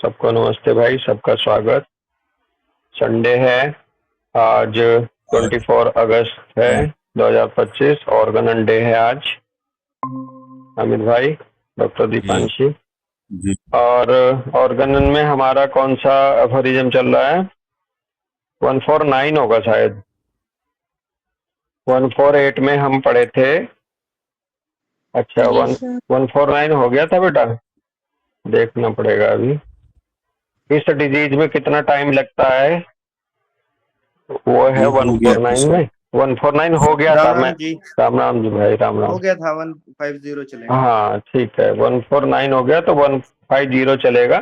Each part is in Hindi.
सबको नमस्ते भाई, सबका स्वागत। संडे है आज, 24 अगस्त है 2025। ऑर्गेनन डे है आज। अमित भाई, डॉक्टर दीपांशी जी। और ऑर्गेनन में हमारा कौन सा एफोरिज्म चल रहा है? 149 होगा शायद। 148 में हम पढ़े थे। अच्छा, Yes, sir. 149 हो गया था बेटा, देखना पड़ेगा अभी। इस डिजीज में कितना टाइम लगता है? वो है ये हो गया 149 में। 149 हो गया था। राम मैं राम जी। राम राम जी भाई, राम हो राम। गया था 150 चलेगा। हाँ ठीक है, 149 हो गया तो 150 चलेगा।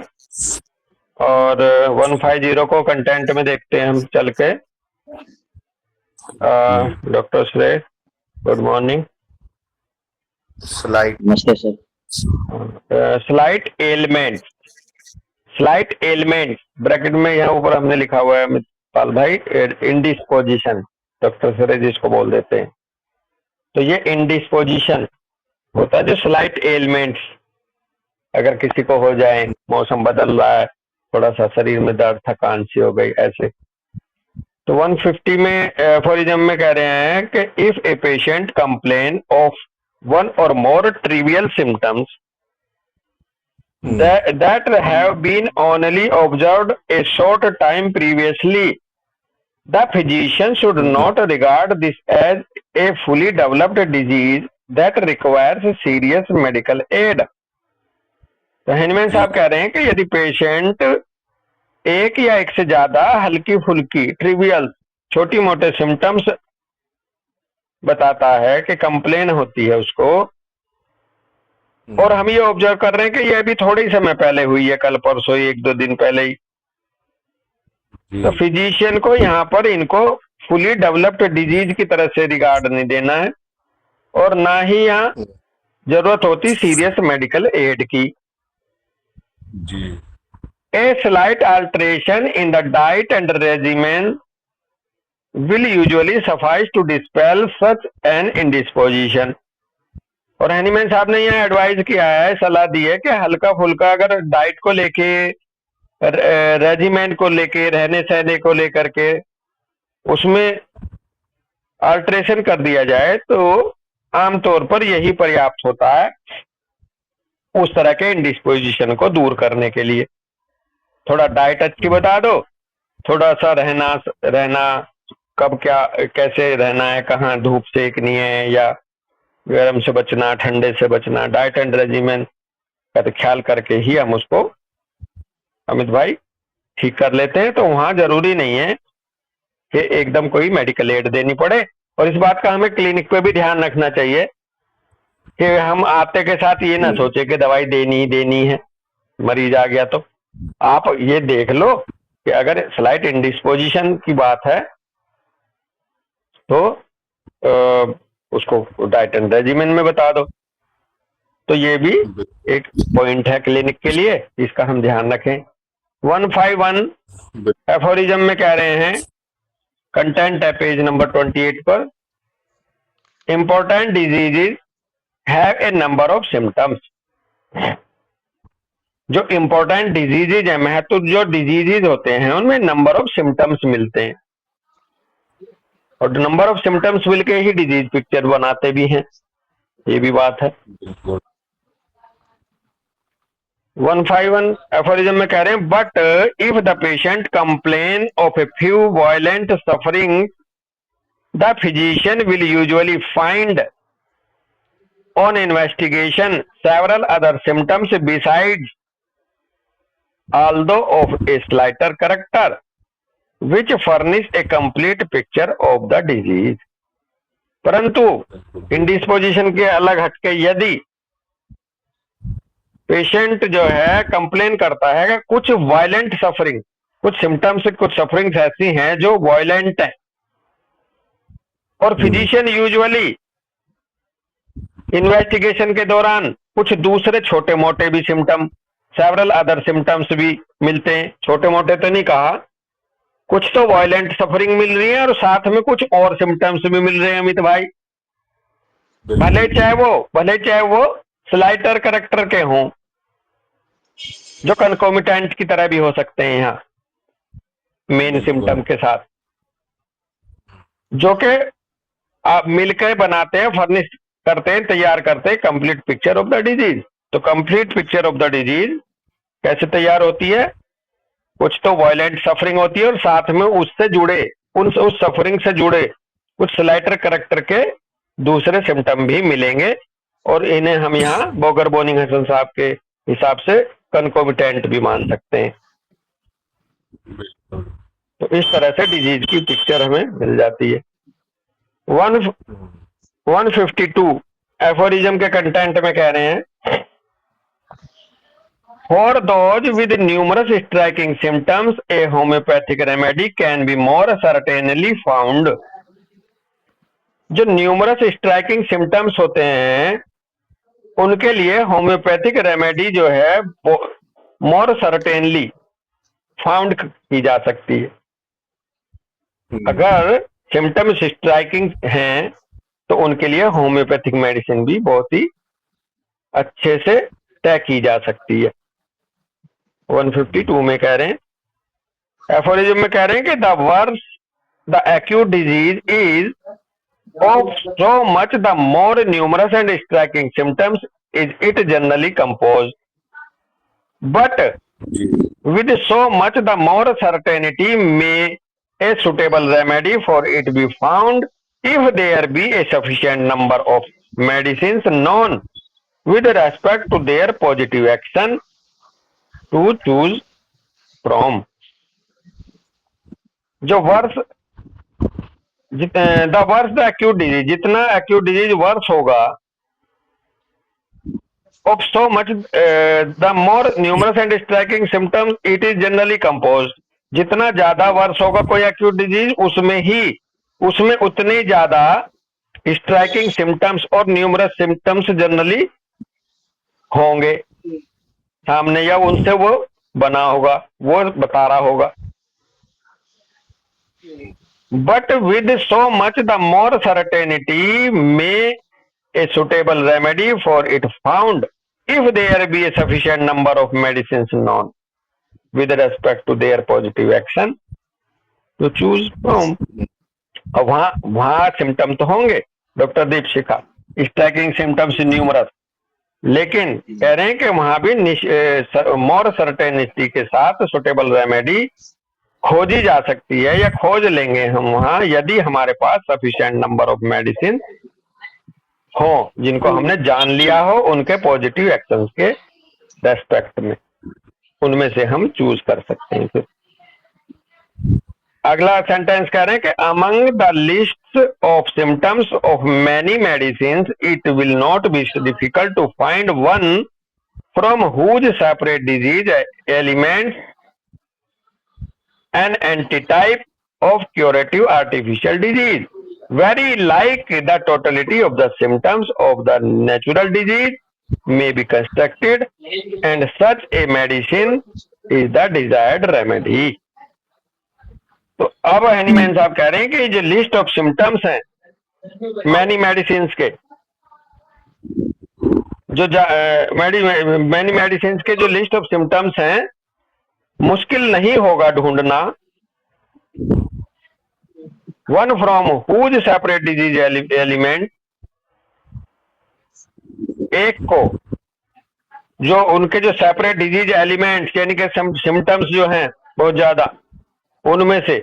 और 150 को कंटेंट में देखते हैं हम चल के। डॉक्टर श्रेय, गुड मॉर्निंग। स्लाइड नमस्ते sir. Slight element, slight element bracket में यहाँ ऊपर हमने लिखा हुआ है अमित पाल भाई, इंडिस्पोजिशन। डॉक्टर श्रेय जिसको बोल देते हैं, तो ये इंडिस्पोजिशन होता है जो स्लाइट एलिमेंट्स अगर किसी को हो जाए, मौसम बदल रहा है, थोड़ा सा शरीर में दर्द, थकान सी हो गई, ऐसे। तो 150 में एफोरिज्म में कह रहे हैं कि if a patient complain of one or more trivial symptoms that have been only observed a short time previously, the physician should not regard this as a fully developed disease that requires serious medical aid. तो हेनमैन साहब कह रहे हैं कि यदि पेशेंट एक या एक से ज्यादा हल्की फुल्की ट्रिवियल छोटी मोटे सिम्टम्स बताता है कि कंप्लेन होती है उसको, और हम ये ऑब्जर्व कर रहे हैं कि ये भी थोड़े ही समय पहले हुई है, कल परसों, एक दो दिन पहले ही, तो फिजिशियन को यहाँ पर इनको फुली डेवलप्ड डिजीज की तरह से रिगार्ड नहीं देना है, और ना ही यहाँ जरूरत होती सीरियस मेडिकल एड की। जी। A slight alteration in the diet and regimen will usually suffice to dispel such an indisposition. और हैनीमैन साहब ने यह एडवाइज किया है, सलाह दी है कि हल्का फुल्का अगर डाइट को लेके, रेजिमेंट को लेके, रहने सहने को लेकर के उसमें अल्ट्रेशन कर दिया जाए तो आमतौर पर यही पर्याप्त होता है उस तरह के इंडिस्पोजिशन को दूर करने के लिए। थोड़ा डाइट अच्छी बता दो, थोड़ा सा रहना कब क्या कैसे रहना है, कहाँ धूप सेकनी है, या गर्म से बचना, ठंडे से बचना, डाइट एंड रेजिमेंट का तो ख्याल करके ही हम उसको अमित भाई ठीक कर लेते हैं। तो वहां जरूरी नहीं है कि एकदम कोई मेडिकल एड देनी पड़े, और इस बात का हमें क्लिनिक पे भी ध्यान रखना चाहिए कि हम आते के साथ ये ना सोचे कि दवाई देनी ही देनी है, मरीज आ गया तो। आप ये देख लो कि अगर स्लाइट इंडिस्पोजिशन की बात है तो उसको डाइट एंड रेजिमेन में बता दो। तो ये भी एक पॉइंट है क्लिनिक के लिए, इसका हम ध्यान रखें। 151 एफोरिज्म में कह रहे हैं, कंटेंट है पेज नंबर 28 पर, important diseases have a number of symptoms. जो इंपॉर्टेंट डिजीजेज है, महत्व जो डिजीजेज होते हैं उनमें नंबर ऑफ सिम्टम्स मिलते हैं, और नंबर ऑफ सिम्टम्स मिलके ही डिजीज पिक्चर बनाते भी हैं, ये भी बात है। 151 एफोरिज्म में कह रहे हैं, but if the patient complain of a few violent suffering, the physician will usually find on investigation several other symptoms besides although of a slighter character which furnish a complete picture of the disease. परंतु इंडिस्पोजिशन के अलग हटके यदि पेशेंट जो है कंप्लेन करता है कि कुछ वायलेंट सफरिंग, कुछ सिम्टम्स, कुछ सफरिंग्स ऐसी हैं जो वायलेंट है, और फिजिशियन यूजुअली इन्वेस्टिगेशन के दौरान कुछ दूसरे छोटे मोटे भी सिम्टम, सेवरल अदर सिम्टम्स भी मिलते हैं, छोटे मोटे तो नहीं कहा, कुछ तो वायलेंट सफरिंग मिल रही है और साथ में कुछ और सिम्टम्स भी मिल रहे हैं अमित भाई, भले चाहे वो स्लाइटर कैरेक्टर के हों। जो कंकोमिटेंट की तरह भी हो सकते हैं यहाँ मेन सिम्टम के साथ, जो कि आप मिलकर बनाते हैं, फर्निश करते हैं, तैयार करते हैं complete picture of the disease. तो complete picture of the disease कैसे तैयार होती है? कुछ तो वायलेंट सफरिंग होती है और साथ में उससे जुड़े उस सफरिंग से जुड़े कुछ स्लाइटर करेक्टर के दूसरे सिम्टम भी मिलेंगे, और इन्हें हम यहाँ बोगर बोनिंग-हसन साहब के हिसाब से कंकोमिटेंट भी मान सकते हैं। बिल्कुल। तो इस तरह से डिजीज की पिक्चर हमें मिल जाती है। 152 एफोरिज्म के कंटेंट में कह रहे हैं, for those with numerous striking symptoms A homeopathic remedy can be more certainly found. जो न्यूमरस स्ट्राइकिंग सिम्टम्स होते हैं उनके लिए होम्योपैथिक रेमेडी जो है वो मोर सर्टेनली फाउंड की जा सकती है। अगर सिम्टम्स स्ट्राइकिंग हैं तो उनके लिए होम्योपैथिक मेडिसिन भी बहुत ही अच्छे से तय की जा सकती है। 152 में कह रहे हैं, एफोरिज्म में कह रहे हैं कि the worse the acute disease is of so much the more numerous and striking symptoms is it generally compose, but with so much the more certainty may a suitable remedy for it be found if there be a sufficient number of medicines known with respect to their positive action to choose from। जो वर्ष द वर्ष द एक्यूट डिजीज, जितना एक्यूट डिजीज वर्ष होगा, of so much the more numerous and striking symptoms it is generally composed। जितना ज्यादा वर्ष होगा कोई एक्यूट डिजीज उसमें उतने ज्यादा स्ट्राइकिंग सिम्टम्स और न्यूमरस सिम्टम्स जनरली होंगे सामने, या उनसे वो बना होगा, वो बता रहा होगा। But with so much the more certainty में a suitable remedy for it found if there be a sufficient number of medicines known with respect to their positive action to choose from। अब वहां सिम्टम तो होंगे doctor Deepshikha, striking symptoms numerous, लेकिन कह रहे हैं कि वहां भी मोर सर्टेनिटी के साथ सुटेबल रेमेडी खोजी जा सकती है, या खोज लेंगे हम वहां यदि हमारे पास सफिशिएंट नंबर ऑफ मेडिसिन हो जिनको हमने जान लिया हो उनके पॉजिटिव एक्शंस के रेस्पेक्ट में, उनमें से हम चूज कर सकते हैं। फिर अगला सेंटेंस कह रहे हैं कि among the list of symptoms of many medicine it will not be difficult to find one from whose separate disease elements an antitype of curative artificial disease very like the totality of the symptoms of the natural disease may be constructed and such a medicine is the desired remedy। तो अब हैनीमैन साहब कह रहे हैं कि जो लिस्ट ऑफ सिम्टम्स हैं मैनी मेडिसिन के, जो मैनी मेडिसिन के जो लिस्ट ऑफ सिम्टम्स हैं मुश्किल नहीं होगा ढूंढना, one from whose separate disease element, एक को जो उनके जो सेपरेट डिजीज एलिमेंट्स यानी कि सिम्टम्स जो हैं बहुत ज्यादा, उनमें से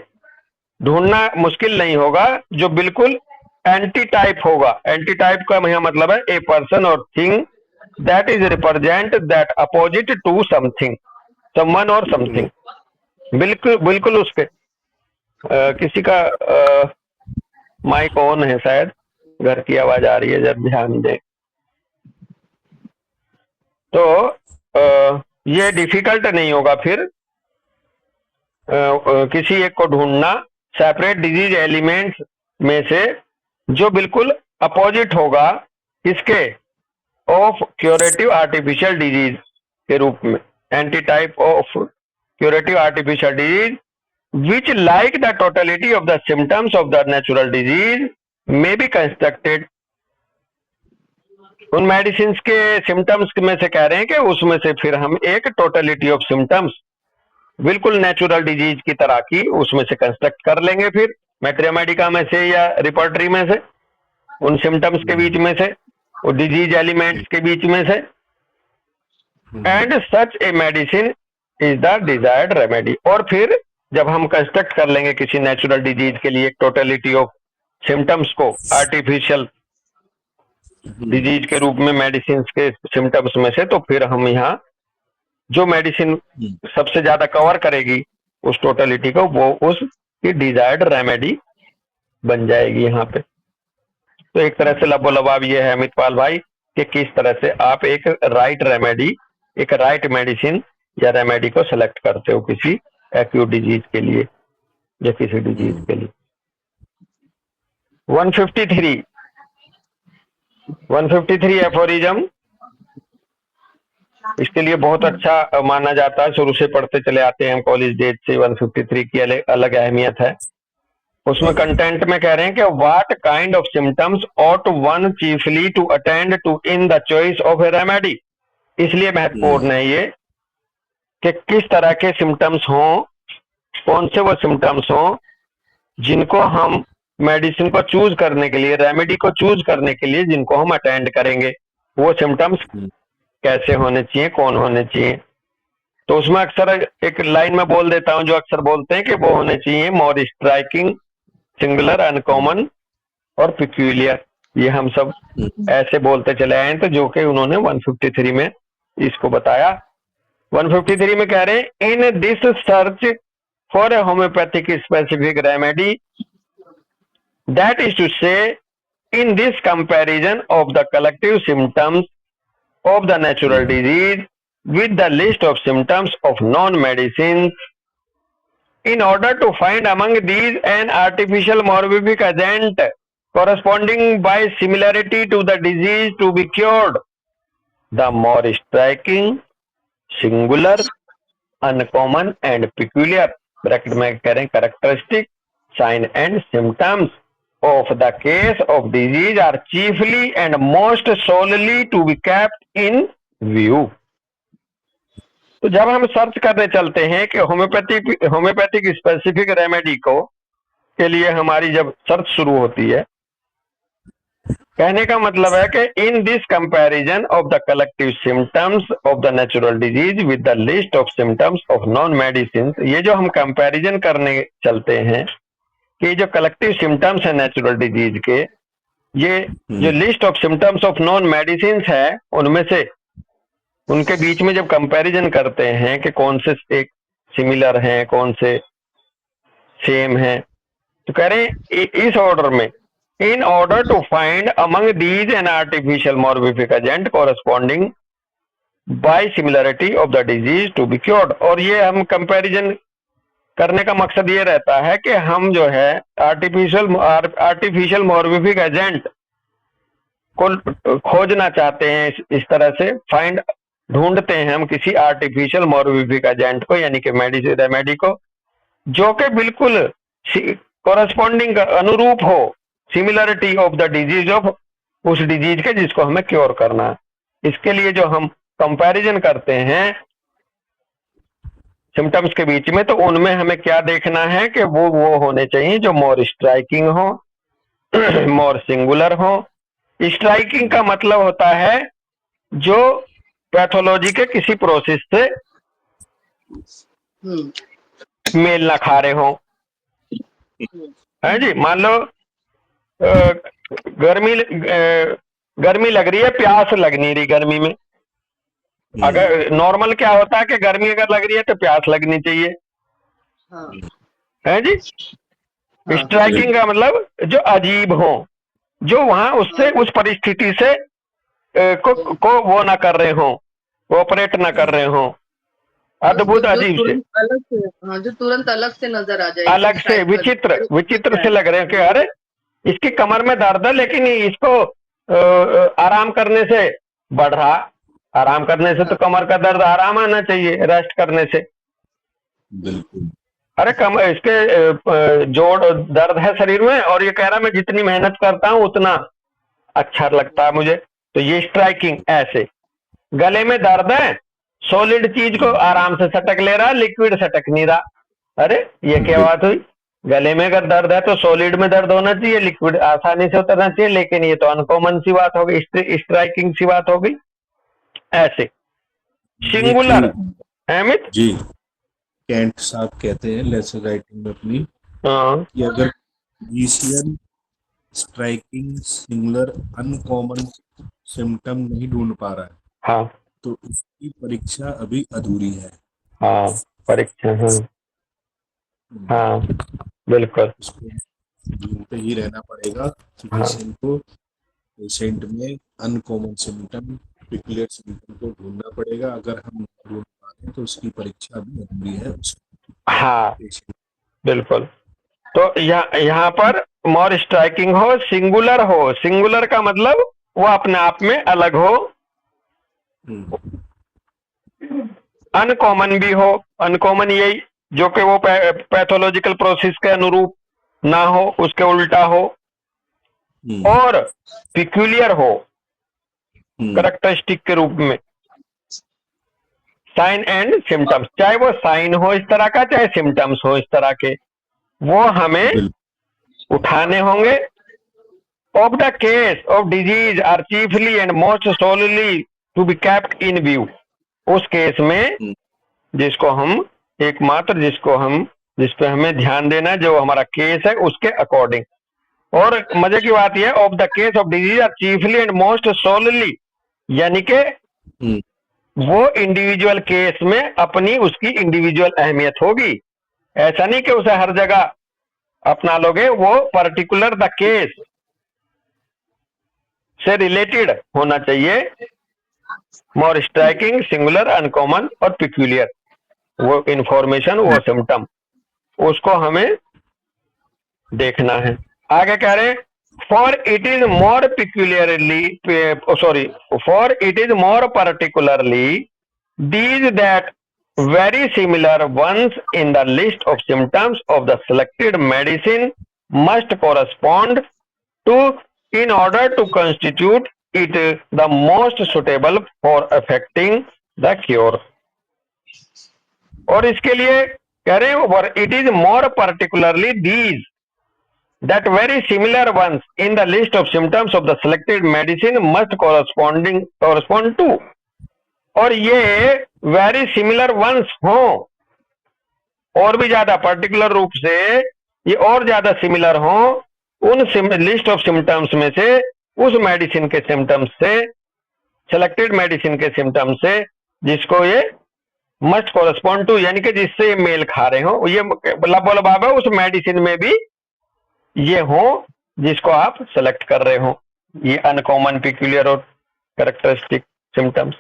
ढूंढना मुश्किल नहीं होगा जो बिल्कुल एंटी टाइप होगा। एंटी टाइप का यह मतलब है a person or thing that is represent that opposite to something, someone or something. बिल्कुल उसके किसी का माइक ऑन है, शायद घर की आवाज आ रही है, जब ध्यान दें। तो ये डिफिकल्ट नहीं होगा फिर किसी एक को ढूंढना सेपरेट डिजीज एलिमेंट्स में से जो बिल्कुल अपोजिट होगा इसके ऑफ क्यूरेटिव आर्टिफिशियल डिजीज के रूप में, anti type of curative artificial disease which like the totality of the symptoms of the natural disease may be constructed उन मेडिसिन के सिम्टम्स में से कह रहे हैं कि उसमें से फिर हम एक टोटलिटी ऑफ सिम्टम्स बिल्कुल नेचुरल डिजीज की तरह की उसमें से कंस्ट्रक्ट कर लेंगे, फिर मैट्रिया मेडिका में से या रिपोर्टरी में से, उन सिम्टम्स के बीच में से, और डिजीज एलिमेंट्स के बीच में से, and such a medicine is the desired remedy. और फिर जब हम कंस्ट्रक्ट कर लेंगे किसी नेचुरल डिजीज के लिए टोटलिटी ऑफ सिम्टम्स को आर्टिफिशियल डिजीज के रूप में मेडिसिन के सिम्टम्स में से, तो फिर हम यहाँ जो मेडिसिन सबसे ज्यादा कवर करेगी उस टोटलिटी को, वो उसकी डिजायर्ड रेमेडी बन जाएगी यहाँ पे। तो एक तरह से लबोलबाब ये है अमितपाल भाई कि किस तरह से आप एक राइट रेमेडी, एक राइट मेडिसिन या रेमेडी को सेलेक्ट करते हो किसी एक्यूट डिजीज के लिए या किसी डिजीज के लिए। 153 एफोरिज्म इसके लिए बहुत अच्छा माना जाता है, शुरू से पढ़ते चले आते हैं हम कॉलेज डेज से। 153 की अलग अहमियत है। उसमें कंटेंट में कह रहे हैं कि what kind of symptoms ought one chiefly to attend to in the choice of a remedy. इसलिए महत्वपूर्ण है ये कि किस तरह के सिम्टम्स हों, कौन से वो सिम्टम्स हों जिनको हम मेडिसिन को चूज करने के लिए, रेमेडी को चूज करने के लिए जिनको हम अटेंड करेंगे। वो सिम्टम्स कैसे होने चाहिए, कौन होने चाहिए। तो उसमें अक्सर एक लाइन में बोल देता हूं जो अक्सर बोलते हैं कि वो होने चाहिए मोर स्ट्राइकिंग, सिंगुलर, अनकॉमन और पिक्यूलियर। ये हम सब ऐसे बोलते चले आए हैं, तो जो कि उन्होंने 153 में इसको बताया। 153 में कह रहे हैं in this search for a homoeopathic specific remedy, that is to say in this comparison of the collective symptoms of the natural disease with the list of symptoms of non-medicines, in order to find among these an artificial morbific agent corresponding by similarity to the disease to be cured, the more striking, singular, uncommon and peculiar bracket में कह रहे हैं characteristic, sign and symptoms of the case of disease are chiefly and most solely to be kept in view। तो जब हम सर्च करने चलते हैं कि होम्योपैथिक स्पेसिफिक रेमेडी को के लिए हमारी जब सर्च शुरू होती है, कहने का मतलब है कि इन this comparison of the collective symptoms of the natural disease with the list of symptoms of non medicine, ये जो हम कंपैरिजन करने चलते हैं कि जो कलेक्टिव सिम्टम्स है नेचुरल डिजीज के, ये जो list of symptoms of non medicine है, उनमें से उनके बीच में जब कंपैरिजन करते हैं कि कौन से एक सिमिलर हैं, कौन से सेम हैं, तो कह रहे हैं इस ऑर्डर में, in order to find among these an artificial morbific agent corresponding by similarity of the disease to be cured. और ये हम कंपैरिजन करने का मकसद ये रहता है कि हम जो है आर्टिफिशियल मॉर्बिफिक एजेंट को खोजना चाहते हैं, इस तरह से फाइंड ढूंढते हैं हम किसी आर्टिफिशियल मॉर्बिफिक एजेंट को, यानी कि मेडिसिन रेमेडी को, जो कि बिल्कुल कॉरेस्पॉन्डिंग अनुरूप हो, similarity of the disease of उस डिजीज के जिसको हमें क्योर करना है। इसके लिए जो हम कंपैरिजन करते हैं सिम्टम्स के बीच में, तो उनमें हमें क्या देखना है कि वो होने चाहिए जो मोर स्ट्राइकिंग हो, मोर सिंगुलर हो। स्ट्राइकिंग का मतलब होता है जो पैथोलॉजी के किसी प्रोसेस से मेल ना खा रहे हो, है जी। मान लो गर्मी लग रही है, प्यास लग नहीं रही गर्मी में। अगर नॉर्मल क्या होता है कि गर्मी अगर लग रही है तो प्यास लगनी चाहिए, है जी। स्ट्राइकिंग का मतलब जो अजीब हो, जो वहां उससे उस परिस्थिति से को वो ना कर रहे हो, कोऑपरेट ना कर रहे हो, अद्भुत अजीब से, जो तुरंत अलग से नजर आ जाए, अलग से विचित्र से लग रहे हैं कि अरे इसकी कमर में दर्द है लेकिन इसको आराम करने से बढ़ रहा। आराम करने से तो कमर का दर्द आराम आना चाहिए, रेस्ट करने से। बिल्कुल। अरे इसके जोड़ दर्द है शरीर में और ये कह रहा मैं जितनी मेहनत करता हूं उतना अच्छा लगता है मुझे, तो ये स्ट्राइकिंग ऐसे। गले में दर्द है, सॉलिड चीज को आराम से सटक ले रहा, लिक्विड सटक नहीं रहा। अरे ये क्या बात हुई? गले में अगर दर्द है तो सॉलिड में दर्द होना चाहिए, लिक्विड आसानी से उतरना चाहिए, लेकिन ये तो अनकॉमन सी बात हो गई, स्ट्राइकिंग सी बात हो गई। ऐसे सिंगुलर अमित जी, कैंट साहब कहते हैं लेसन राइटिंग में अपनी हाँ कि अगर physician striking singular uncommon symptom नहीं ढूंढ पा रहा है हाँ तो उसकी परीक्षा अभी अधूरी है। हाँ परीक्षा हाँ बिल्कुल उसको ढूंढते ही रहना पड़ेगा कि हाँ पेशेंट में अनकॉमन सिम्टम, पिक्युलियर सिम्टम को ढूंढना पड़ेगा। अगर हम ढूंढ पा रहे हैं तो उसकी परीक्षा अभी अधूरी है। हाँ बिल्कुल। तो यहाँ पर मोर स्ट्राइकिंग हो, सिंगुलर का मतलब वो अपने आप में अलग हो, अनकॉमन भी हो। अनकॉमन यही जो कि वो पैथोलॉजिकल प्रोसेस के अनुरूप ना हो, उसके उल्टा हो, और पिक्यूलियर हो कैरेक्टरिस्टिक के रूप में। साइन एंड सिम्टम्स, चाहे वो साइन हो इस तरह का, चाहे सिम्टम्स हो इस तरह के, वो हमें उठाने होंगे। Of the case of disease are chiefly and most solely to be kept in view. उस केस में जिसको हम एकमात्र जिस पे हमें ध्यान देना है, जो हमारा केस है उसके अकॉर्डिंग। और मजे की बात यह, of the case of disease are chiefly and most solely, यानी कि वो इंडिविजुअल केस में अपनी उसकी इंडिविजुअल अहमियत होगी। ऐसा नहीं कि उसे हर जगह अपना लोगे, वो पर्टिकुलर द केस से रिलेटेड होना चाहिए। मोर स्ट्राइकिंग, सिंगुलर, अनकॉमन और पिक्यूलियर, वो इंफॉर्मेशन, वो सिम्टम, उसको हमें देखना है। आगे कह रहे हैं, for it is more particularly these that very similar ones in the list of symptoms of the selected medicine must correspond to in order to constitute it the most suitable for affecting the cure। और इसके लिए कह रहे हैं, it is more particularly these that very similar ones in the list of symptoms of the selected medicine must correspond to, और ये वेरी सिमिलर वंस हो, और भी ज्यादा पर्टिकुलर रूप से ये और ज्यादा सिमिलर हो उन लिस्ट ऑफ सिम्टम्स में से, उस मेडिसिन के सिम्टम्स से, सेलेक्टेड मेडिसिन के सिम्टम्स से, जिसको ये मस्ट कोरस्पॉन्ड टू, यानी कि जिससे ये मेल खा रहे हो, ये लबोलबाब है उस मेडिसिन में भी ये हो जिसको आप सेलेक्ट कर रहे हो, ये अनकॉमन, पिक्यूलियर और characteristic symptoms.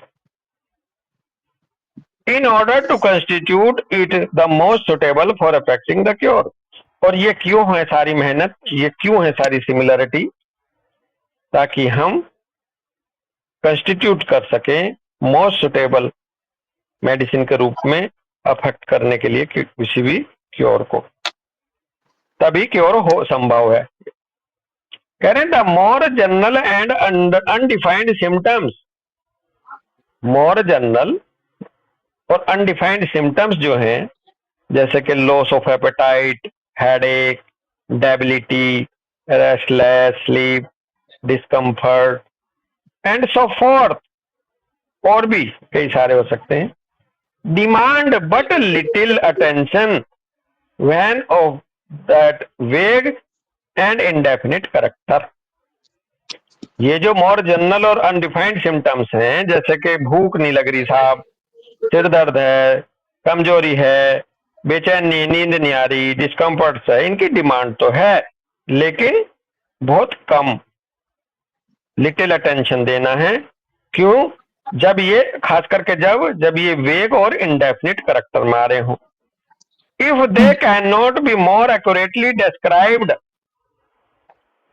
in order to constitute it the most suitable for affecting the cure। और ये क्यों है सारी मेहनत, ये क्यों है सारी सिमिलरिटी? ताकि हम कंस्टिट्यूट कर सकें मोस्ट सुटेबल मेडिसिन के रूप में अफेक्ट करने के लिए किसी भी क्योर को, तभी क्योर हो संभव है। कह रहे हैं the more general and undefined symptoms, more general और अनडिफाइंड सिम्टम्स जो हैं, जैसे कि loss of appetite, headache, debility, restless sleep, discomfort and so fourth, और भी कई सारे हो सकते हैं, demand but little attention when of that वेग एंड इंडेफिनिट कैरेक्टर। ये जो मोर जनरल और अनडिफाइंड सिम्टम्स हैं, जैसे कि भूख नहीं लग रही साहब, सिर दर्द है, कमजोरी है, बेचैनी, नींद नहीं आ रही, डिस्कम्फर्ट है, इनकी डिमांड तो है लेकिन बहुत कम, लिटिल अटेंशन देना है। क्यों? जब ये खास करके जब ये वेग और इंडेफिनिट कैरेक्टर में आ रहे हो। If they can not be more accurately described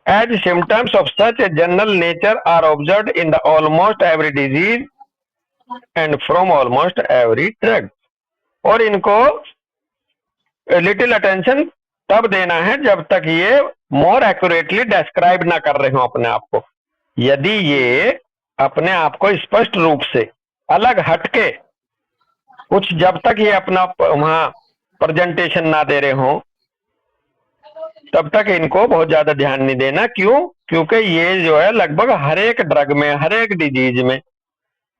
as symptoms of such a general nature are observed in the almost every disease and from almost every drug. और इनको लिटिल अटेंशन तब देना है जब तक ये मोर एक्यूरेटली डिस्क्राइब ना कर रहे हो अपने आप को। यदि ये अपने आप को स्पष्ट रूप से अलग हटके कुछ जब तक ये अपना वहां प्रेजेंटेशन ना दे रहे हो तब तक इनको बहुत ज्यादा ध्यान नहीं देना। क्यों? क्योंकि ये जो है लगभग हर एक ड्रग में, हर एक डिजीज में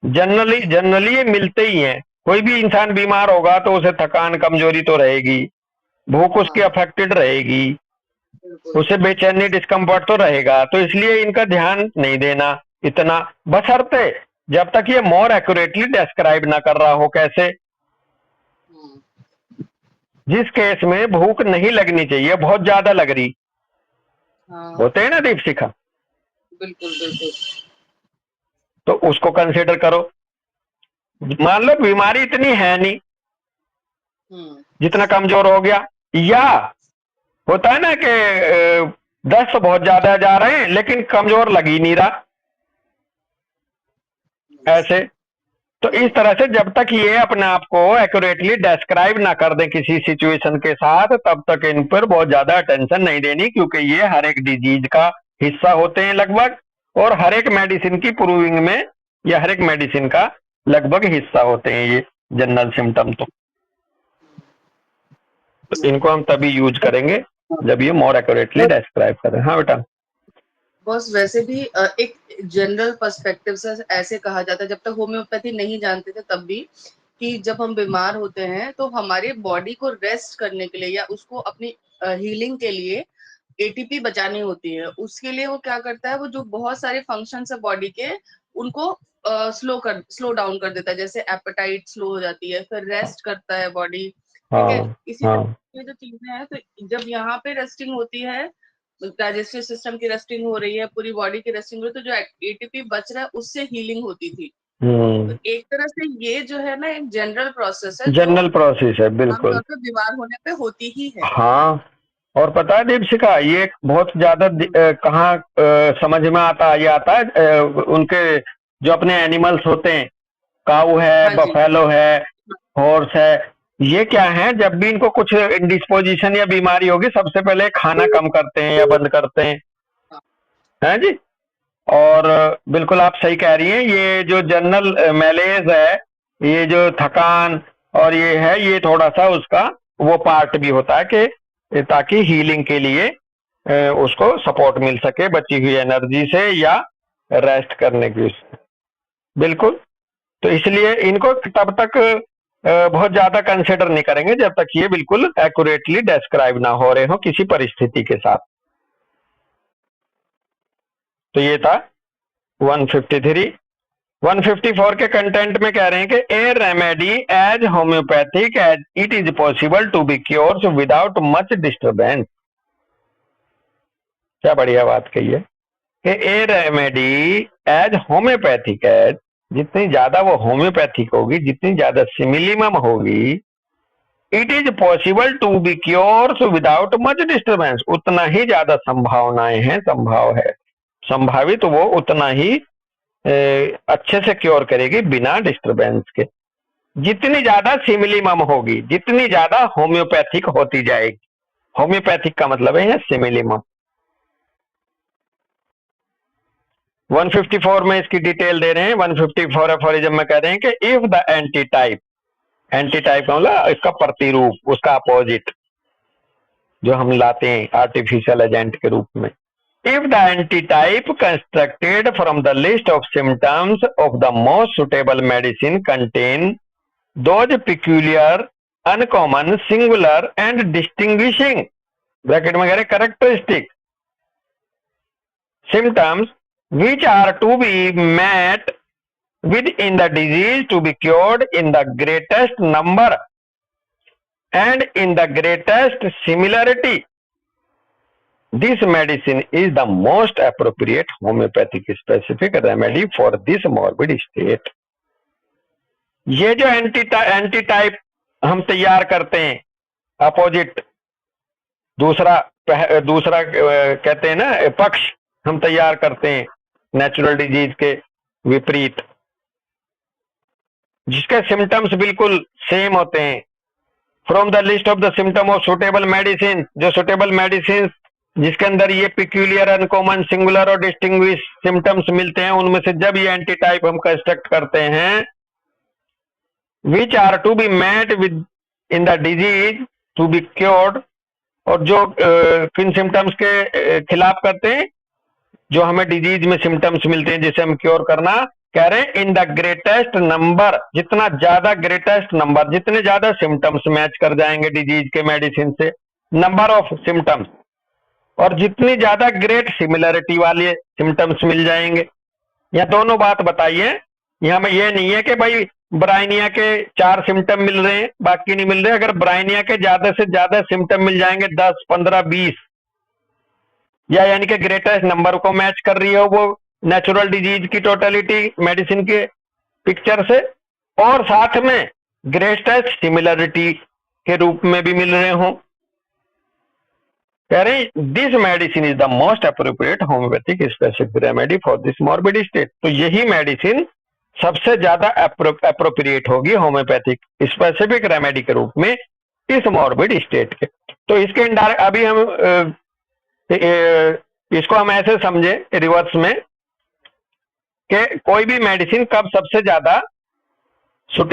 जनरली ये मिलते ही हैं। कोई भी इंसान बीमार होगा तो उसे थकान, कमजोरी तो रहेगी, भूख उसकी हाँ अफेक्टेड रहेगी, बिल्कुल। उसे बेचैनी, डिस्कम्फर्ट तो रहेगा। तो इसलिए इनका ध्यान नहीं देना इतना, बशर्ते जब तक ये मोर एक्यूरेटली डिस्क्राइब ना कर रहा हो। कैसे? हम्म, जिस केस में भूख नहीं लगनी चाहिए, बहुत ज्यादा लग रही, हाँ होते हैं ना दीपशिखा, बिल्कुल बिल्कुल। तो उसको कंसिडर करो। मान लो बीमारी इतनी है नहीं, हम्म, जितना कमजोर हो गया, या होता है ना कि दस्त बहुत ज्यादा जा रहे हैं लेकिन कमजोर लग ही नहीं रहा, ऐसे। तो इस तरह से जब तक ये अपने आप को एक्यूरेटली डिस्क्राइब ना कर दें किसी सिचुएशन के साथ, तब तक इन पर बहुत ज्यादा अटेंशन नहीं देनी, क्योंकि ये हर एक डिजीज का हिस्सा होते हैं लगभग, और हर एक मेडिसिन की प्रूविंग में या हर एक मेडिसिन का लगभग हिस्सा होते हैं ये जनरल सिम्टम। तो इनको हम तभी यूज करेंगे जब ये मोर एक्यूरेटली डिस्क्राइब करें। हाँ बेटा। बस वैसे भी एक जनरल पर्सपेक्टिव से ऐसे कहा जाता है, जब तक होम्योपैथी नहीं जानते थे तब भी, कि जब हम बीमार होते हैं तो हमारे बॉडी को रेस्ट करने के लिए या उसको अपनी हीलिंग के लिए एटीपी बचानी होती है। उसके लिए वो क्या करता है, वो जो बहुत सारे फंक्शंस है बॉडी के, उनको स्लो डाउन कर देता है। जैसे एपेटाइट स्लो हो जाती है, फिर रेस्ट करता है बॉडी, ठीक है। हाँ इसी हाँ तरह की जो चीजें हैं, तो जब यहाँ पे रेस्टिंग होती है, डाइजेस्टिव सिस्टम की रेस्टिंग हो रही है, पूरी बॉडी की रेस्टिंग हो रही है, तो जो एटीपी बच रहा है उससे हीलिंग होती थी। तो एक तरह से ये जो है ना, एक जनरल प्रोसेस है जो जनरल प्रोसेस है बिल्कुल। आमतौर पर बीमार होने पे होती ही है। हाँ, और पता है दीपशिखा, ये बहुत ज्यादा कहाँ समझ में आता, ये आता है उनके जो अपने एनिमल्स होते हैं, काऊ है, हाँ जी। बफेलो है, हॉर्स है, ये क्या है, जब भी इनको कुछ इंडिस्पोजिशन या बीमारी होगी सबसे पहले खाना कम करते हैं या बंद करते हैं, हैं जी। और बिल्कुल आप सही कह रही हैं, ये जो जनरल मैलेज है, ये जो थकान और ये है, ये थोड़ा सा उसका वो पार्ट भी होता है कि ताकि हीलिंग के लिए उसको सपोर्ट मिल सके बची हुई एनर्जी से या रेस्ट करने की उससे। बिल्कुल। तो इसलिए इनको तब तक बहुत ज्यादा कंसिडर नहीं करेंगे जब तक ये बिल्कुल एक्यूरेटली डिस्क्राइब ना हो रहे हो किसी परिस्थिति के साथ। तो ये था 153। 154 के कंटेंट में कह रहे हैं कि a remedy as homoeopathic as it is possible to be cures without much disturbance. क्या बढ़िया बात कही है कि a remedy as homoeopathic as, जितनी ज्यादा वो होम्योपैथिक होगी, जितनी ज्यादा सिमिलिमम होगी, it is possible to be cures without much disturbance, उतना ही ज्यादा संभावनाएं हैं, संभाव है, संभावित वो उतना ही अच्छे से क्योर करेगी बिना डिस्टरबेंस के। जितनी ज्यादा सिमिलिमम होगी, जितनी ज्यादा होम्योपैथिक होती जाएगी। होम्योपैथिक का मतलब है सिमिलिमम। 154 में इसकी डिटेल दे रहे हैं। 154 एफोरिज्म में कह रहे हैं कि if the anti type, anti type का मतलब इसका प्रतिरूप, उसका अपोजिट जो हम लाते हैं आर्टिफिशियल एजेंट के रूप में। If the antitype constructed from the list of symptoms of the most suitable medicine contain those peculiar, uncommon, singular and distinguishing bracket में कह रहे characteristic symptoms which are to be met with in the disease to be cured in the greatest number and in the greatest similarity, this medicine is the most appropriate homeopathic specific remedy for this morbid state. ये जो एंटी टाइप हम तैयार करते हैं, अपोजिट, दूसरा कहते हैं ना पक्ष, हम तैयार करते हैं नेचुरल डिजीज के विपरीत, जिसके सिम्टम्स बिल्कुल सेम होते हैं, from the list of the symptom of suitable medicine, जो सुटेबल मेडिसिन जिसके अंदर ये पिक्यूलियर, अनकॉमन, सिंगुलर और डिस्टिंग्विश सिम्टम्स मिलते हैं, उनमें से जब ये एंटीटाइप हम कंस्ट्रक्ट करते हैं, which are to be met with in the disease to be cured, और जो किन सिम्टम्स के खिलाफ करते हैं, जो हमें डिजीज में सिम्टम्स मिलते हैं जिसे हम क्योर करना कह रहे हैं, इन द ग्रेटेस्ट नंबर, जितना ज्यादा ग्रेटेस्ट नंबर, जितने ज्यादा सिम्टम्स मैच कर जाएंगे डिजीज के मेडिसिन से, नंबर ऑफ सिम्टम्स, और जितनी ज्यादा ग्रेट सिमिलरिटी वाले सिम्टम्स मिल जाएंगे। यह दोनों बात बताइए, यहाँ में ये नहीं है कि भाई ब्राइनिया के 4 सिम्टम मिल रहे हैं बाकी नहीं मिल रहे। अगर ब्राइनिया के ज्यादा से ज्यादा सिम्टम मिल जाएंगे 10, 15, 20, या यानी कि ग्रेटेस्ट नंबर को मैच कर रही हो वो नेचुरल डिजीज की टोटलिटी मेडिसिन के पिक्चर से, और साथ में ग्रेटेस्ट सिमिलरिटी के रूप में भी मिल रहे हो, कह रहे this medicine is the most appropriate homeopathic specific remedy for this morbid state. तो यही मेडिसिन सबसे ज्यादा अप्रोप्रिएट होगी होम्योपैथिक स्पेसिफिक रेमेडी के रूप में इस मॉर्बिड स्टेट के। तो इसके इंडायरेक्ट अभी हम इसको हम ऐसे समझे रिवर्स में कि कोई भी मेडिसिन कब सबसे ज्यादा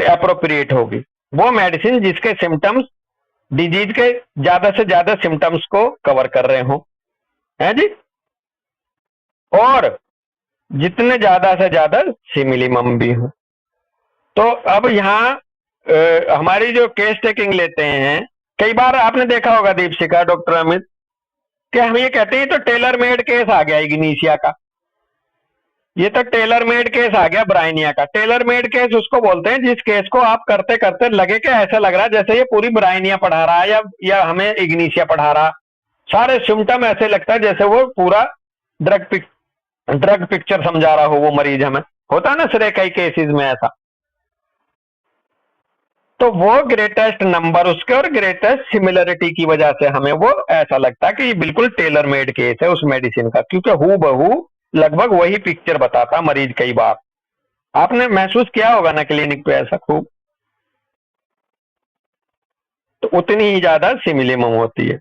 अप्रोप्रिएट होगी, वो मेडिसिन जिसके सिम्टम्स डिजीज के ज्यादा से ज्यादा सिम्टम्स को कवर कर रहे हो, है जी, और जितने ज्यादा से ज्यादा सिमिलिमम भी हो। तो अब यहाँ हमारी जो केस टेकिंग लेते हैं, कई बार आपने देखा होगा दीपशिखा, डॉक्टर अमित, कि हम ये कहते हैं तो टेलर मेड केस आ गया इग्निशिया का, ये तो टेलर मेड केस आ गया ब्राइनिया का। टेलर मेड केस उसको बोलते हैं जिस केस को आप करते करते लगे कि ऐसा लग रहा है जैसे ये पूरी ब्राइनिया पढ़ा रहा है या हमें इग्निशिया पढ़ा रहा। सारे सिम्टम ऐसे लगता है जैसे वो पूरा ड्रग पिक्चर समझा रहा हो वो मरीज हमें, होता है ना सर कई केसेस में ऐसा। तो वो ग्रेटेस्ट नंबर उसके और ग्रेटेस्ट सिमिलरिटी की वजह से हमें वो ऐसा लगता है कि ये बिल्कुल टेलर मेड केस है उस मेडिसिन का, क्योंकि हूबहू लगभग वही पिक्चर बताता मरीज। कई बार आपने महसूस किया होगा ना क्लिनिक पे ऐसा खूब, तो उतनी ही ज्यादा सिमिलिमम होती है।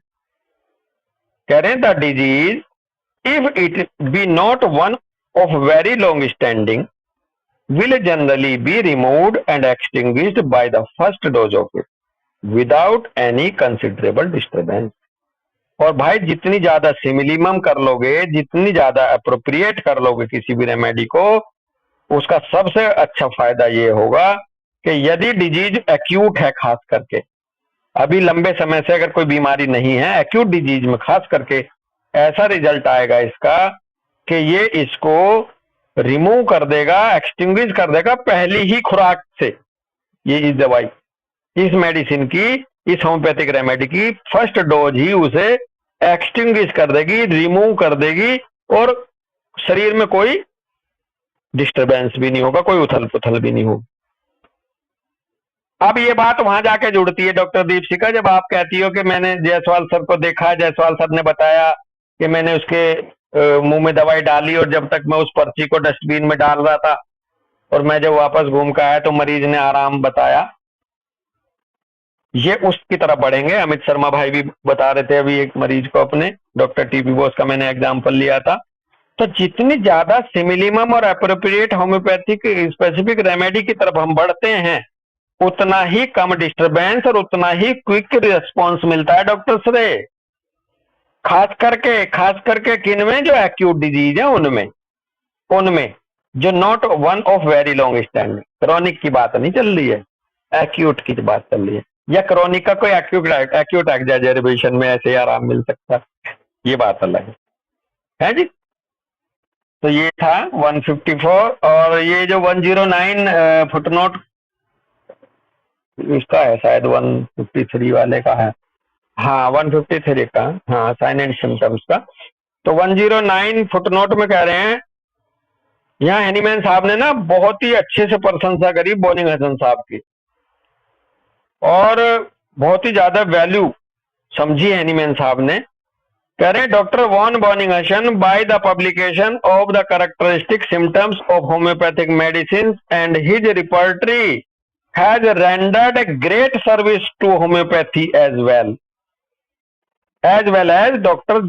कह रहे हैं the disease if it be not one of very long standing will generally be removed and extinguished by the first dose of it without any considerable disturbance। और भाई जितनी ज्यादा सिमिलिमम कर लोगे, जितनी ज्यादा अप्रोप्रिएट कर लोगे किसी भी रेमेडी को, उसका सबसे अच्छा फायदा ये होगा कि यदि डिजीज एक्यूट है, खास करके अभी लंबे समय से अगर कोई बीमारी नहीं है, एक्यूट डिजीज में खास करके ऐसा रिजल्ट आएगा इसका कि ये इसको रिमूव कर देगा, एक्सटिंग्विश कर देगा पहली ही खुराक से। ये इस दवाई, इस मेडिसिन की, इस होम्योपैथिक रेमेडी की फर्स्ट डोज ही उसे एक्सटिंग्विश कर देगी, रिमूव कर देगी, और शरीर में कोई डिस्टरबेंस भी नहीं होगा, कोई उथल पुथल भी नहीं होगी। अब ये बात वहां जाके जुड़ती है डॉक्टर दीपशिखा, जब आप कहती हो कि मैंने जायसवाल सर को देखा, जायसवाल सर ने बताया कि मैंने उसके मुंह में दवाई डाली, और जब तक मैं उस पर्ची को डस्टबिन में डाल रहा था और मैं जब वापस घूम कर आया तो मरीज ने आराम बताया। ये उसकी तरफ बढ़ेंगे। अमित शर्मा भाई भी बता रहे थे अभी एक मरीज को अपने, डॉक्टर टीबी बोस का मैंने एग्जाम्पल लिया था। तो जितनी ज्यादा सिमिलिमम और अप्रोप्रिएट होम्योपैथिक स्पेसिफिक रेमेडी की तरफ हम बढ़ते हैं, उतना ही कम डिस्टरबेंस और उतना ही क्विक रिस्पॉन्स मिलता है डॉक्टर श्रेय। खास करके किन में, जो एक्यूट डिजीज है उनमें जो not one of very long standing, chronic की बात नहीं चल रही है, एक्यूट की बात चल रही है, या क्रॉनिक का कोई एक्यूट एग्जैजरेशन में ऐसे आराम मिल सकता है, ये बात अलग है जी। तो ये था 154, और ये जो 109 फुटनोट इसका है, शायद 153 वाले का है, हाँ 153 का, हाँ साइन एंड सिम्टम्स का। तो 109 फुटनोट में कह रहे हैं, यहाँ हैनीमैन साहब ने ना बहुत ही अच्छे से प्रशंसा करी बोनिंगहसन साहब की, और बहुत ही ज्यादा वैल्यू समझी हैनीमैन साहब ने। कह रहे हैं doctor von Boenninghausen by the publication of the characteristic symptoms of homoeopathic medicine and his repertory has rendered a great service to homoeopathy as well. as well as Dr.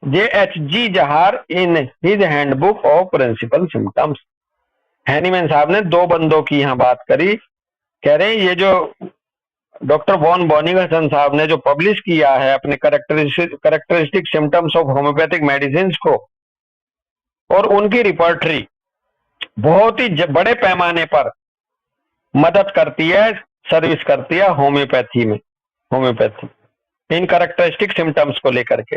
J.H.G. Jahar in his handbook of principal symptoms। Hahnemann साहब ने दो बंदों की यहाँ बात करी, कह रहे हैं ये जो डॉक्टर वॉन बॉनिंगहसन साहब ने जो पब्लिश किया है अपने characteristic symptoms of homoeopathic medicine को, और उनकी रिपोर्टरी बहुत ही बड़े पैमाने पर मदद करती है, सर्विस करती है होम्योपैथी में, होम्योपैथी इन करेक्टरिस्टिक सिम्टम्स को लेकर के।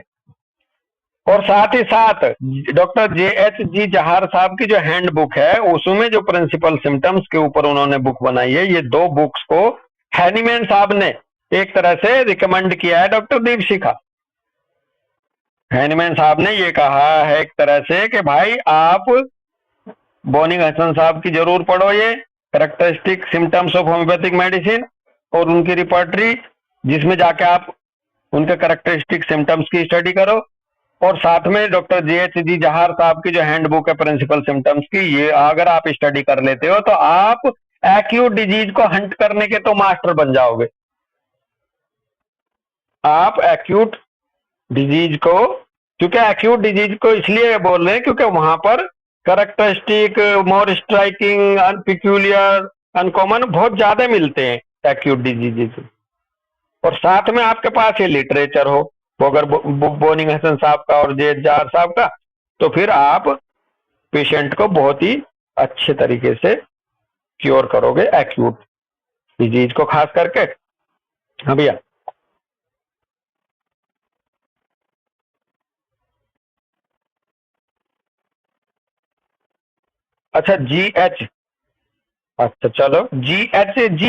और साथ ही साथ डॉक्टर J.H.G. जहार साहब की जो हैंडबुक है उसमें जो प्रिंसिपल सिम्टम्स के ऊपर उन्होंने बुक बनाई है, ये दो बुक्स को हैनीमैन साहब ने एक तरह से रिकमेंड किया है डॉक्टर दीपशिखा। हैनीमैन साहब ने ये कहा है एक तरह से कि भाई आप बॉनिंगहसन साहब की जरूर पढ़ो ये characteristic symptoms of homoeopathic medicine और उनकी रिपोर्टरी, जिसमें जाके आप उनके करेक्टरिस्टिक सिम्टम्स की स्टडी करो, और साथ में डॉक्टर J.H.G. जहार साहब की जो हैंडबुक है प्रिंसिपल सिम्टम्स की, ये अगर आप स्टडी कर लेते हो तो आप एक्यूट डिजीज को हंट करने के तो मास्टर बन जाओगे। आप एक्यूट डिजीज को, क्योंकि एक्यूट डिजीज को इसलिए बोल रहे हैं क्योंकि वहां पर करेक्टरिस्टिक, मोर स्ट्राइकिंग, अनपिक्यूलियर, अनकॉमन बहुत ज्यादा मिलते हैं एक्यूट डिजीज। और साथ में आपके पास ये लिटरेचर हो, वो अगर बॉनिंगहसन साहब का और J.H. जहार साहब का, तो फिर आप पेशेंट को बहुत ही अच्छे तरीके से क्योर करोगे एक्यूट डिजीज को खास करके। हाँ भैया। अच्छा G.H. अच्छा चलो G.H.G.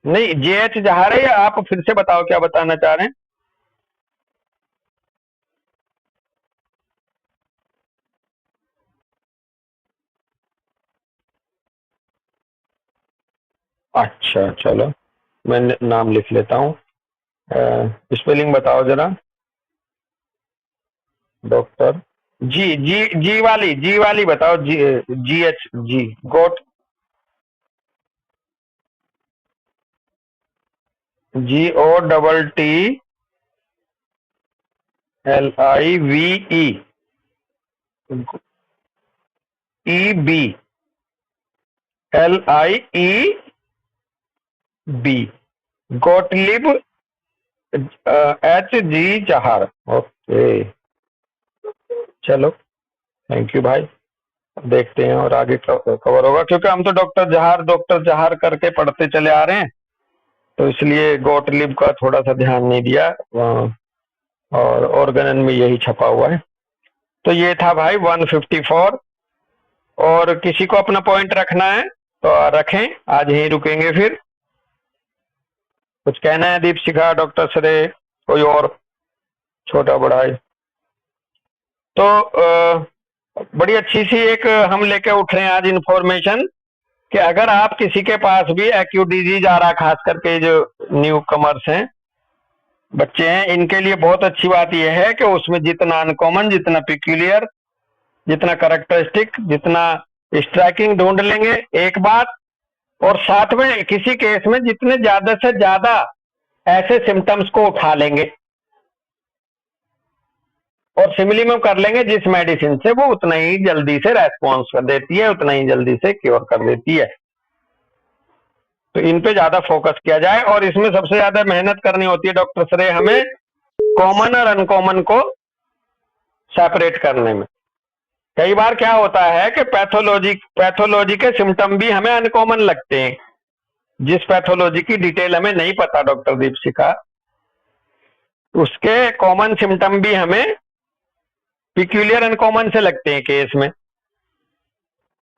नहीं J.H. जहार है, या आप फिर से बताओ क्या बताना चाह रहे हैं। अच्छा चलो मैं नाम लिख लेता हूँ, स्पेलिंग बताओ जरा। डॉक्टर जी वाली बताओ, G.H.G. गोट GOTTLIVEEB गोटलिब H.G. जहार। ओके चलो थैंक यू भाई, देखते हैं और आगे कवर होगा, क्योंकि हम तो डॉक्टर जहार करके पढ़ते चले आ रहे हैं, तो इसलिए गोटलिब का थोड़ा सा ध्यान नहीं दिया, और ऑर्गेनन में यही छपा हुआ है। तो ये था भाई 154, और किसी को अपना पॉइंट रखना है तो रखें, आज यहीं रुकेंगे। फिर कुछ कहना है दीपशिखा, डॉक्टर श्रेय, कोई और छोटा बड़ा है तो बड़ी अच्छी सी एक हम लेके उठ रहे हैं आज इंफॉर्मेशन, कि अगर आप किसी के पास भी एक्यूट डिजीज आ रहा, खास करके जो न्यू कमर्स हैं, बच्चे हैं, इनके लिए बहुत अच्छी बात यह है कि उसमें जितना अनकॉमन, जितना पिक्यूलियर, जितना करेक्टरिस्टिक, जितना स्ट्राइकिंग ढूंढ लेंगे एक बात, और साथ में किसी केस में जितने ज्यादा से ज्यादा ऐसे सिम्टम्स को उठा लेंगे और सिमिलीमम कर लेंगे जिस मेडिसिन से वो उतना ही जल्दी से रेस्पॉन्स कर देती है, उतना ही जल्दी से क्योर कर देती है। तो इन पे ज्यादा फोकस किया जाए, और इसमें सबसे ज्यादा मेहनत करनी होती है डॉक्टर श्रेय हमें कॉमन और अनकॉमन को सेपरेट करने में। कई बार क्या होता है कि पैथोलॉजी के सिम्टम भी हमें अनकॉमन लगते हैं, जिस पैथोलॉजी की डिटेल हमें नहीं पता डॉक्टर दीपशिखा, उसके कॉमन सिम्टम भी हमें पिक्यूलियर अनकॉमन से लगते हैं केस में,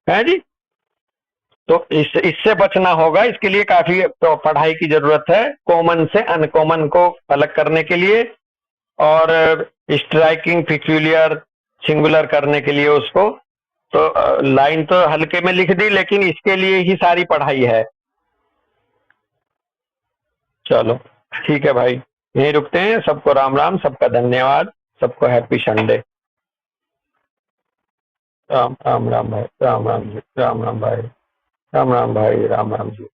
है जी। तो इससे बचना होगा, इसके लिए काफी तो पढ़ाई की जरूरत है, कॉमन से अनकॉमन को अलग करने के लिए, और स्ट्राइकिंग, पिक्यूलियर, सिंगुलर करने के लिए उसको। तो लाइन तो हल्के में लिख दी, लेकिन इसके लिए ही सारी पढ़ाई है। चलो ठीक है भाई, यहीं रुकते हैं। सबको राम राम, सबका धन्यवाद, सबको हैप्पी संडे। राम राम भाई, राम राम जी, राम राम भाई, राम राम भाई, राम राम जी।